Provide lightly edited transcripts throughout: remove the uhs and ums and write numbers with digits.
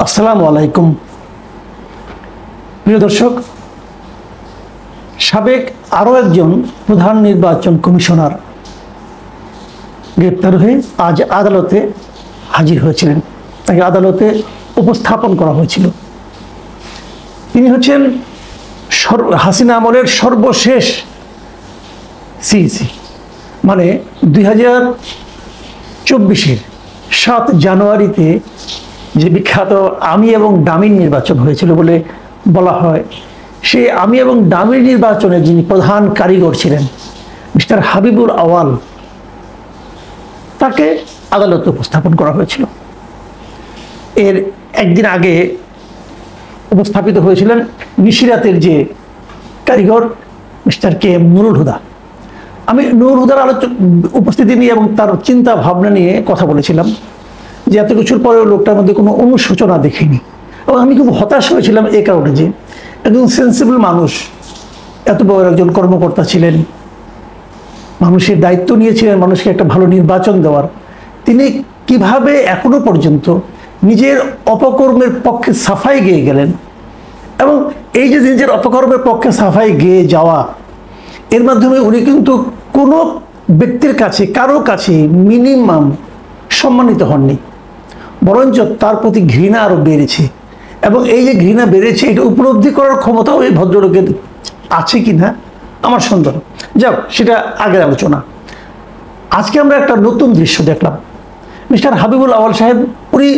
আসসালামু আলাইকুম প্রিয় দর্শক, সাবেক আরও একজন প্রধান নির্বাচন কমিশনার গ্রেপ্তার হয়ে আজ আদালতে হাজির হয়েছিলেন। তাকে আদালতে উপস্থাপন করা হয়েছিল। তিনি হচ্ছেন হাসিনা আমলের সর্বশেষ সিইসি, মানে 2024-এর 7 জানুয়ারিতে যে বিখ্যাত আমি এবং ডামির নির্বাচন হয়েছিল বলে বলা হয়, সেই আমি এবং ডামির নির্বাচনে যিনি প্রধান কারিগর ছিলেন মিস্টার হাবিবুল আওয়াল, তাকে আদালতে উপস্থাপন করা হয়েছিল। এর একদিন আগে উপস্থাপিত হয়েছিলেন নিশিরাতের যে কারিগর mister K M Nurul Huda. আমি নুরুল হুদার উপস্থিতি নিয়ে এবং তার চিন্তা ভাবনা নিয়ে কথা বলেছিলাম যে এত কিছুর পরেও লোকটার মধ্যে কোনো অনুশোচনা দেখিনি, এবং আমি খুব হতাশ হয়েছিলাম এই কারণে যে একজন সেন্সিবল মানুষ, এত বড় একজন কর্মকর্তা ছিলেন, মানুষের দায়িত্ব নিয়েছিলেন মানুষকে একটা ভালো নির্বাচন দেওয়ার, তিনি কিভাবে এখনো পর্যন্ত নিজের অপকর্মের পক্ষে সাফাই গেয়ে গেলেন। এবং এই যে নিজের অপকর্মের পক্ষে সাফাই গেয়ে যাওয়া, এর মাধ্যমে উনি কিন্তু কোনো ব্যক্তির কাছে কারো কাছে মিনিমাম সম্মানিত হননি, বরঞ্চ তার প্রতি ঘৃণা আরও বেড়েছে। এবং এই যে ঘৃণা বেড়েছে, এটা উপলব্ধি করার ক্ষমতাও এই ভদ্রলোকের আছে কি না আমার সন্দেহ। যাক, সেটা আগের আলোচনা। আজকে আমরা একটা নতুন দৃশ্য দেখলাম। মিস্টার হাবিবুল আওয়াল সাহেব, উনি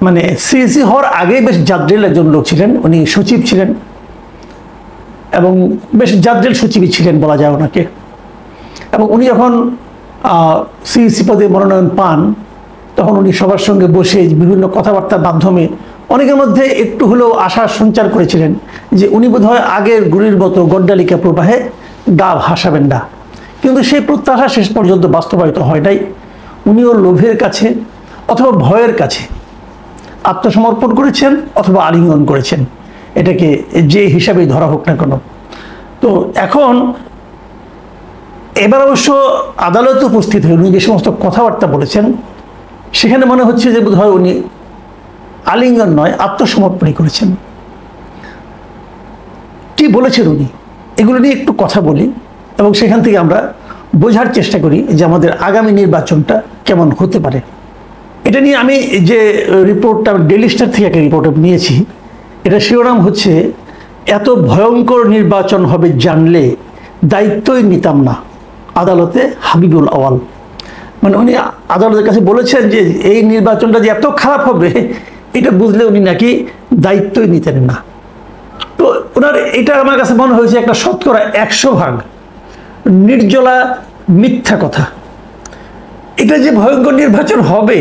মানে সিইসি হওয়ার আগে বেশ জাদ্রেল একজন লোক ছিলেন, উনি সচিব ছিলেন এবং বেশ জাদ্রেল সচিবই ছিলেন বলা যায় ওনাকে। এবং উনি যখন সিইসি পদে মনোনয়ন পান, তখন উনি সবার সঙ্গে বসে বিভিন্ন কথাবার্তার মাধ্যমে অনেকের মধ্যে একটু হলেও আশা সঞ্চার করেছিলেন যে উনি বোধহয় আগের গুলির মতো গড্ডালিকা প্রবাহে গা ভাসাবেন না। কিন্তু সেই প্রত্যাশা শেষ পর্যন্ত বাস্তবায়িত হয় নাই। উনিও লোভের কাছে অথবা ভয়ের কাছে আত্মসমর্পণ করেছেন অথবা আলিঙ্গন করেছেন, এটাকে যে হিসাবেই ধরা হোক না কেন। তো এখন এবার অবশ্য আদালতে উপস্থিত হয়ে উনি যে সমস্ত কথাবার্তা বলেছেন, সেখানে মনে হচ্ছে যে বোধহয় উনি আলিঙ্গন নয়, আত্মসমর্পণই করেছেন। কি বলেছেন উনি, এগুলো নিয়ে একটু কথা বলি এবং সেখান থেকে আমরা বোঝার চেষ্টা করি যে আমাদের আগামী নির্বাচনটা কেমন হতে পারে। এটা নিয়ে আমি যে রিপোর্টটা ডেইলি স্টার থেকে একটা রিপোর্ট নিয়েছি, এটা শিরোনাম হচ্ছে এত ভয়ঙ্কর নির্বাচন হবে জানলে দায়িত্বই নিতাম না, আদালতে হাবিবুল আওয়াল। মানে উনি আদালতের কাছে বলেছেন যে এই নির্বাচনটা যে এত খারাপ হবে এটা বুঝলে উনি নাকি দায়িত্বই নিতেন না। তো ওনার এটা আমার কাছে মনে হয়েছে একটা 100% নির্জলা মিথ্যা কথা। এটা যে ভয়ঙ্কর নির্বাচন হবে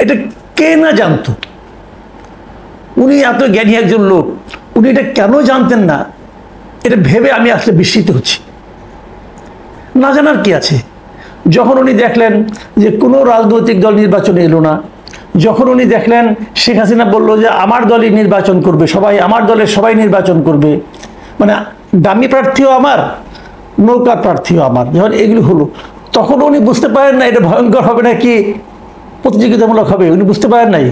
এটা কে না জানতো। উনি এত জ্ঞানী একজন লোক, উনি এটা কেন জানতেন না, এটা ভেবে আমি আসলে বিস্মিত হচ্ছি। না জানার কি আছে? যখন উনি দেখলেন যে কোনো রাজনৈতিক দল নির্বাচনে এলো না, যখন উনি দেখলেন শেখ হাসিনা বললো যে আমার দলই নির্বাচন করবে, সবাই আমার দলের সবাই নির্বাচন করবে, মানে দামি প্রার্থীও আমার, নৌকার প্রার্থীও আমার, যখন এগুলি হলো তখন উনি বুঝতে পারেন না এটা ভয়ঙ্কর হবে নাকি প্রতিযোগিতামূলক হবে। উনি বুঝতে পারেন নাই।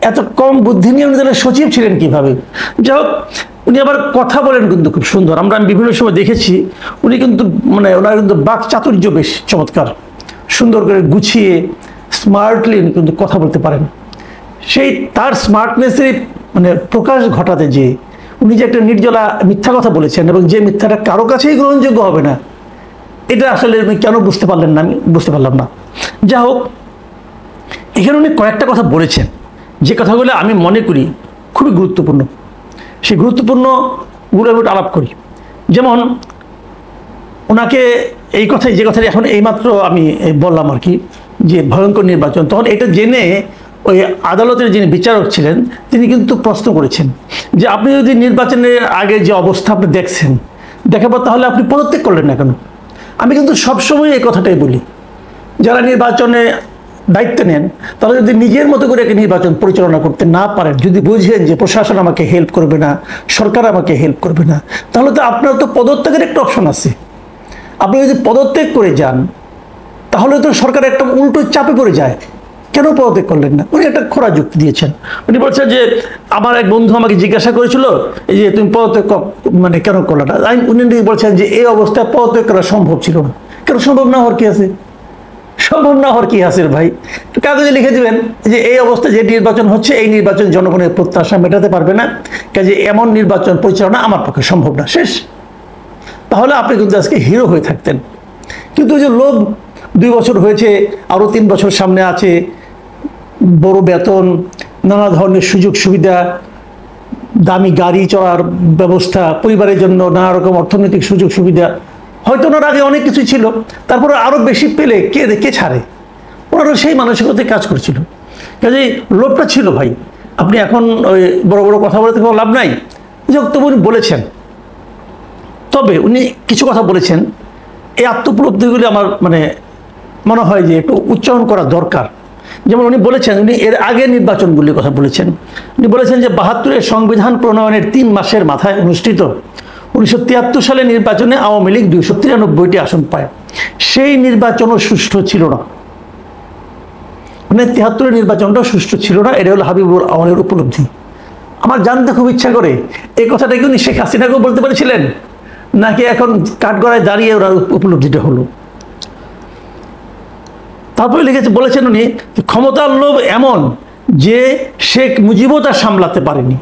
এত কম বুদ্ধি নিয়ে উনি দলের সচিব ছিলেন কীভাবে। যাই হোক, উনি আবার কথা বলেন কিন্তু খুব সুন্দর। আমি বিভিন্ন সময় দেখেছি উনি কিন্তু মানে ওনার কিন্তু বাক চাতুর্য বেশ চমৎকার, সুন্দর করে গুছিয়ে স্মার্টলি উনি কিন্তু কথা বলতে পারেন। সেই তার স্মার্টনেসের মানে প্রকাশ ঘটাতে যে উনি যে একটা নির্জলা মিথ্যা কথা বলেছেন এবং যে মিথ্যাটা কারো কাছেই গ্রহণযোগ্য হবে না, এটা আসলে উনি কেন বুঝতে পারলেন না আমি বুঝতে পারলাম না। যা হোক, এখানে উনি কয়েকটা কথা বলেছেন যে কথাগুলো আমি মনে করি খুবই গুরুত্বপূর্ণ। সেই গুরুত্বপূর্ণগুলো আমি আলাপ করি। যেমন ওনাকে এই কথাই, যে কথাটি এখন এইমাত্র আমি বললাম আর কি, যে ভয়ঙ্কর নির্বাচন, তখন এটা জেনে ওই আদালতের যিনি বিচারক ছিলেন তিনি কিন্তু প্রশ্ন করেছেন যে আপনি যদি নির্বাচনের আগে যে অবস্থা আপনি দেখছেন, দেখার পর তাহলে আপনি পদত্যাগ করলেন না কেন? আমি কিন্তু সবসময় এই কথাটাই বলি, যারা নির্বাচনে দায়িত্ব নেন তারা যদি নিজের মতো করে একটা নির্বাচন পরিচালনা করতে না পারেন, যদি বুঝেন যে প্রশাসন আমাকে হেল্প করবে না, সরকার আমাকে হেল্প করবে না, তাহলে তো আপনার তো পদত্যাগের একটা অপশন আছে। আপনি যদি পদত্যাগ করে যান তাহলে তো সরকার একটা উল্টো চাপে পড়ে যায় কেন পদত্যাগ করলেন না? উনি একটা খোঁড়া যুক্তি দিয়েছেন। উনি বলছেন যে আমার এক বন্ধু আমাকে জিজ্ঞাসা করেছিল এই যে তুমি পদত্যাগ মানে কেন করলে না। উনি বলছেন যে এই অবস্থায় পদত্যাগ করা সম্ভব ছিল না। কেন সম্ভব না হওয়ার কি আছে? সম্ভব না হওয়ার কি আছে ভাই? কাগজে লিখে দিবেন যে এই অবস্থায় যে নির্বাচন হচ্ছে এই নির্বাচন জনগণের প্রত্যাশা মেটাতে পারবে না, কাজে এমন নির্বাচন পরিচালনা আমার পক্ষে সম্ভব না, শেষ। তাহলে আপনি কিন্তু আজকে হিরো হয়ে থাকতেন। কিন্তু যে লোভ, 2 বছর হয়েছে, আরো 3 বছর সামনে আছে, বড় বেতন, নানা ধরনের সুযোগ সুবিধা, দামি গাড়ি চলার ব্যবস্থা, পরিবারের জন্য নানা রকম অর্থনৈতিক সুযোগ সুবিধা, হয়তো ওনার আগে অনেক কিছু ছিল, তারপরে আরো বেশি পেলে কে ছাড়ে? ওনারা সেই মানসিকতায় কাজ করছিল, কাজেই লোভটা ছিল ভাই। আপনি এখন ওই বড় বড় কথা বলতে কোনো লাভ নাই। তবু উনি বলেছেন, তবে উনি কিছু কথা বলেছেন, এই আত্মোপলব্ধিগুলি আমার মানে মনে হয় যে একটু উচ্চারণ করা দরকার। যেমন উনি বলেছেন, উনি এর আগে নির্বাচনগুলির কথা বলেছেন। উনি বলেছেন যে 72-এর সংবিধান প্রণয়নের 3 মাসের মাথায় অনুষ্ঠিত 1973 সালে নির্বাচনে আওয়ামী লীগ 293টি আসন পায়। সেই নির্বাচনও সুষ্ঠু ছিল না। মানে 73-এর নির্বাচনটাও সুষ্ঠু ছিল না। এটা হলো হাবিবুর আওয়ালের উপলব্ধি। আমার জানতে খুব ইচ্ছা করে এই কথাটা কি উনি শেখ হাসিনাকেও বলতে পেরেছিলেন, নাকি এখন কাঠগড়ায় দাঁড়িয়ে ওরা উপলব্ধিটা হলো? তারপরে লিখেছে, বলেছেন উনি, ক্ষমতার লোভ এমন যে শেখ মুজিবও তা সামলাতে পারেনি।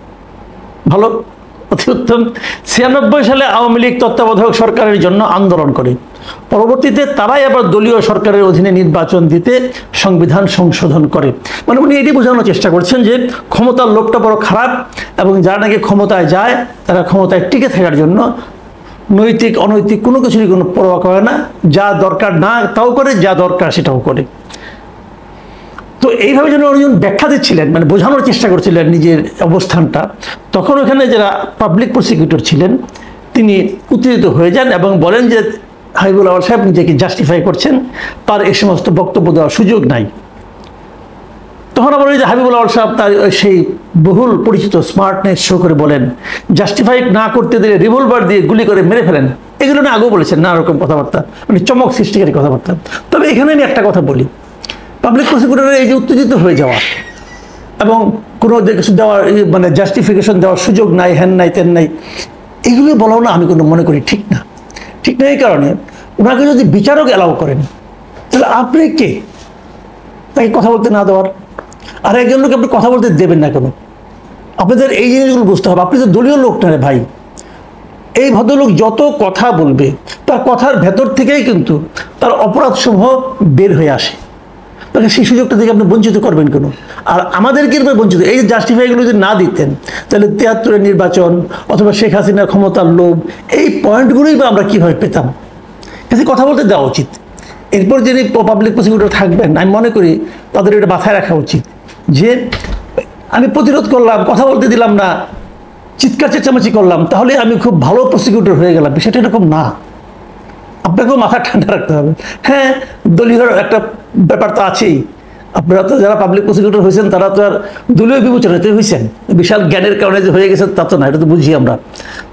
ভালো, অতি উত্তম। 96 সালে আওয়ামী লীগ তত্ত্বাবধায়ক সরকারের জন্য আন্দোলন করে, পরবর্তীতে তারাই আবার দলীয় সরকারের অধীনে নির্বাচন দিতে সংবিধান সংশোধন করে। মানে উনি এটি বোঝানোর চেষ্টা করছেন যে ক্ষমতার লোভটা বড় খারাপ, এবং যারা নাকি ক্ষমতায় যায় তারা ক্ষমতায় টিকে থাকার জন্য নৈতিক অনৈতিক কোনো কিছুরই কোনো পরোয়া করে না, যা দরকার না তাও করে, যা দরকার সেটাও করে। তো এইভাবে যেন উনি ব্যাখ্যা দিচ্ছিলেন, মানে বোঝানোর চেষ্টা করছিলেন নিজের অবস্থানটা, তখন ওখানে যারা পাবলিক প্রসিকিউটর ছিলেন তিনি উত্তেজিত হয়ে যান এবং বলেন যে হাবিবুল আওয়াল সাহেব নিজেকে জাস্টিফাই করছেন, তার এই সমস্ত বক্তব্য দেওয়ার সুযোগ নাই। তখন আবার ওই যে হাবিবুল আওয়াল সাহেব তার সেই বহুল পরিচিত স্মার্টনেস শো করে বলেন, জাস্টিফাই না করতে দিলে রিভলভার দিয়ে গুলি করে মেরে ফেলেন। এগুলো না আগেও বলেছেন, নানা রকম কথাবার্তা, মানে চমক সৃষ্টিকারী কথাবার্তা। তবে এখানে আমি একটা কথা বলি, পাবলিক প্রসিকিউটরের এই যে উত্তেজিত হয়ে যাওয়া এবং কোনো কিছু দেওয়ার মানে জাস্টিফিকেশন দেওয়ার সুযোগ নাই, হ্যান নাই তেন নাই, এগুলো বলাও না আমি কোনো মনে করি ঠিক না। ঠিক না এই কারণে, ওনাকে যদি বিচারক অ্যালাউ করেন তাহলে আপনি কে তাকে কথা বলতে না দেওয়ার? আর একজন লোক আপনি কথা বলতে দেবেন না কেন? আপনাদের এই জিনিসগুলো বুঝতে হবে। আপনি তো দলীয় লোক না রে ভাই। এই ভদ্রলোক যত কথা বলবে তার কথার ভেতর থেকেই কিন্তু তার অপরাধসমূহ বের হয়ে আসে। তাহলে সেই সুযোগটা থেকে আপনি বঞ্চিত করবেন কেন? আর আমাদেরকে এরপরে বঞ্চিত, এই যে জাস্টিফাইগুলো যদি না দিতেন তাহলে 73-এর নির্বাচন অথবা শেখ হাসিনার ক্ষমতার লোভ, এই পয়েন্টগুলোই বা আমরা কীভাবে পেতাম? কাছে কথা বলতে দেওয়া উচিত। এরপর যিনি পাবলিক প্রসিকিউটর থাকবেন, আমি মনে করি তাদের এটা মাথায় রাখা উচিত যে আমি প্রতিরোধ করলাম, কথা বলতে দিলাম না, চিৎকার চেঁচামেচি করলাম, তাহলে আমি খুব ভালো প্রসিকিউটর হয়ে গেলাম। বিষয়টা এরকম না। আপনাকেও মাথা ঠান্ডা রাখতে হবে। হ্যাঁ, দলীয় একটা ব্যাপার তো আছেই। আপনারা তো যারা পাবলিক প্রসিকিউটর হয়েছেন তারা তো আর দলীয় বিবেচনাতে হয়েছেন, বিশাল জ্ঞানের কারণে যে হয়ে গেছেন তা তো না, এটা তো বুঝি আমরা।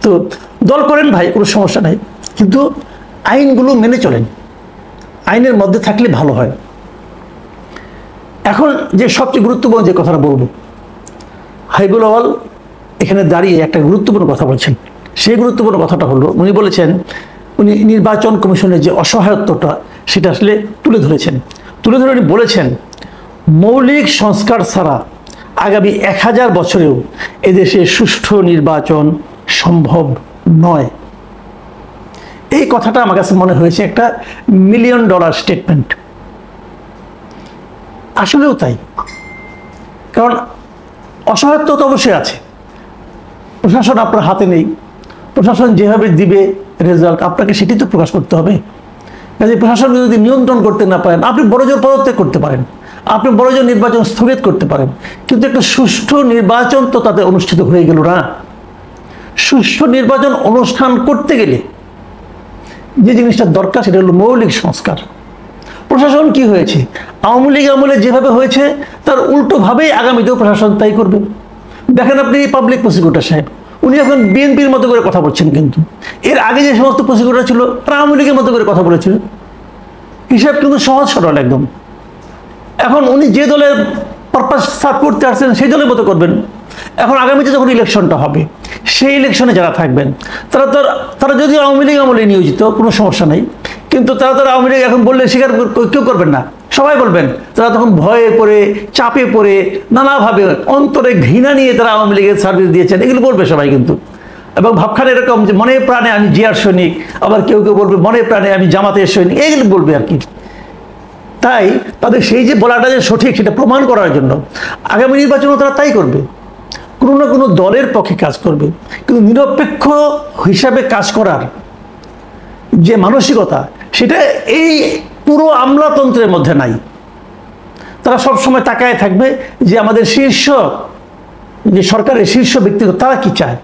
তো দল করেন ভাই, কোনো সমস্যা নাই, কিন্তু আইনগুলো মেনে চলেন, আইনের মধ্যে থাকলে ভালো হয়। এখন যে সবচেয়ে গুরুত্বপূর্ণ যে কথাটা বলবো, হাবিবুল আওয়াল এখানে দাঁড়িয়ে একটা গুরুত্বপূর্ণ কথা বলছেন। সেই গুরুত্বপূর্ণ কথাটা হলো, উনি বলেছেন, উনি নির্বাচন কমিশনের যে অসহায়ত্বটা সেটা আসলে তুলে ধরেছেন। তুলে ধরে উনি বলেছেন, মৌলিক সংস্কার ছাড়া আগামী 1000 বছরেও এদেশে সুষ্ঠু নির্বাচন সম্ভব নয়। এই কথাটা আমার কাছে মনে হয়েছে একটা $1 মিলিয়ন স্টেটমেন্ট। আসলেও তাই, কারণ অসহায়ত্ব তো অবশ্যই আছে। প্রশাসন আপনার হাতে নেই, প্রশাসন যেভাবে দিবে রেজাল্ট আপনাকে সেটি তো প্রকাশ করতে হবে। কাজে প্রশাসনকে যদি নিয়ন্ত্রণ করতে না পারেন, আপনি বড়জোর পদত্যাগ করতে পারেন, আপনি বড়জোর নির্বাচন স্থগিত করতে পারেন, কিন্তু একটা সুষ্ঠু নির্বাচন তো তাতে অনুষ্ঠিত হয়ে গেল না। সুষ্ঠু নির্বাচন অনুষ্ঠান করতে গেলে যে জিনিসটা দরকার সেটা হলো মৌলিক সংস্কার। প্রশাসন কি হয়েছে? আওয়ামী লীগ আমলে যেভাবে হয়েছে তার উল্টোভাবেই আগামীতেও প্রশাসন তাই করবে। দেখেন আপনি পাবলিক প্রসিকিউটর সাহেব, উনি এখন বিএনপির মতো করে কথা বলছেন, কিন্তু এর আগে যে সমস্ত প্রসিকিউটর ছিল তারা আওয়ামী লীগের মতো করে কথা বলেছিল। হিসাব কিন্তু সহজ সরল একদম। এখন উনি যে দলের পারপাস সার্ভ করতে আসছেন সেই দলের মতো করবেন। এখন আগামীতে যখন ইলেকশনটা হবে, সেই ইলেকশনে যারা থাকবেন তারা যদি আওয়ামী লীগ আমলে নিয়োজিত, কোনো সমস্যা নেই, কিন্তু তারা আওয়ামী লীগ এখন বললে স্বীকার কেউ করবেন না, সবাই বলবেন। তারা তখন ভয়ে পড়ে, চাপে পড়ে, নানাভাবে অন্তরে ঘৃণা নিয়ে তারা আওয়ামী লীগের সার্ভিস দিয়েছেন, এগুলো বলবে সবাই কিন্তু। এবং ভাবখান এরকম যে মনে প্রাণে আমি জিয়ার সৈনিক, আবার কেউ বলবে মনে প্রাণে আমি জামাতের সৈনিক, এগুলো বলবে আর কি। তাই তাদের সেই যে বলাটা যে সঠিক, সেটা প্রমাণ করার জন্য আগামী নির্বাচনে তারা তাই করবে, কোনো না কোনো দলের পক্ষে কাজ করবে। কিন্তু নিরপেক্ষ হিসাবে কাজ করার যে মানসিকতা, সেটা এই পুরো আমলাতন্ত্রের মধ্যে নাই। তারা সবসময় তাকায় থাকবে যে আমাদের শীর্ষ যে সরকারের শীর্ষ ব্যক্তিগত তারা কি চায়,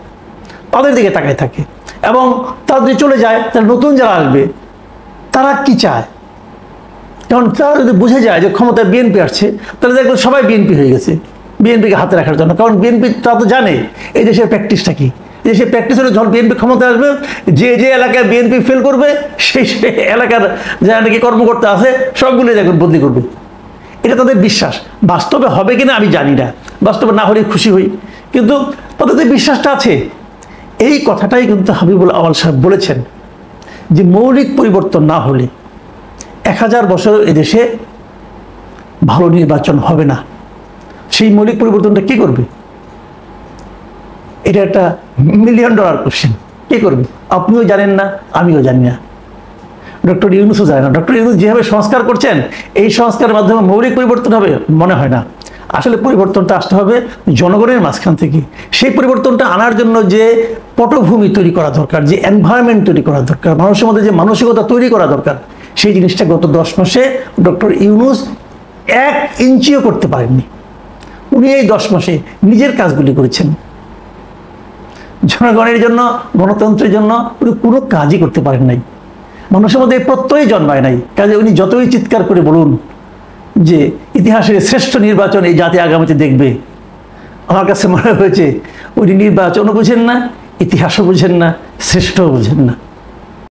তাদের দিকে তাকায় থাকে। এবং তারা যদি চলে যায়, তাহলে নতুন যারা আসবে তারা কি চায়। কারণ তারা যদি বুঝে যায় যে ক্ষমতায় বিএনপি আসছে, তাহলে দেখবে সবাই বিএনপি হয়ে গেছে, বিএনপিকে হাতে রাখার জন্য। কারণ বিএনপি তারা তো জানে এই দেশের প্র্যাকটিসটা কি। এই দেশের প্র্যাকটিস হলে যখন বিএনপি ক্ষমতায় আসবে, যে এলাকায় বিএনপি ফেল করবে, সেই এলাকার যারা নাকি কর্মকর্তা আছে সবগুলো দেখুন বদলি করবে। এটা তাদের বিশ্বাস। বাস্তবে হবে কিনা আমি জানি না, বাস্তবে না হলে খুশি হই, কিন্তু তাদের বিশ্বাসটা আছে। এই কথাটাই কিন্তু হাবিবুল আউয়াল সাহেব বলেছেন যে মৌলিক পরিবর্তন না হলে 1000 বছর এদেশে ভালো নির্বাচন হবে না। সেই মৌলিক পরিবর্তনটা কে করবে? এটা একটা $1 মিলিয়ন কোশ্চেন। কে করবে? আপনিও জানেন না, আমিও জানি না, ডক্টর ইউনূসও জানে না। ডক্টর ইউনূস যেভাবে সংস্কার করছেন, এই সংস্কারের মাধ্যমে মৌলিক পরিবর্তন হবে মনে হয় না। আসলে পরিবর্তনটা আসতে হবে জনগণের মাঝখান থেকে। সেই পরিবর্তনটা আনার জন্য যে পটভূমি তৈরি করা দরকার, যে এনভায়রনমেন্ট তৈরি করা দরকার, মানুষের মধ্যে যে মানসিকতা তৈরি করা দরকার, সেই জিনিসটা গত 10 মাসে ডক্টর ইউনূস 1 ইঞ্চিও করতে পারেননি। উনি এই 10 মাসে নিজের কাজগুলি করেছেন, জনগণের জন্য, গণতন্ত্রের জন্য উনি কোনো কাজই করতে পারেন নাই। মানুষের মধ্যে প্রত্যয় জন্মায় নাই। কাজে উনি যতই চিৎকার করে বলুন যে ইতিহাসের শ্রেষ্ঠ নির্বাচন এই জাতি আগামীতে দেখবে, আমার কাছে মনে হয়েছে উনি নির্বাচনও বুঝেন না, ইতিহাসও বুঝেন না, শ্রেষ্ঠও বুঝেন না।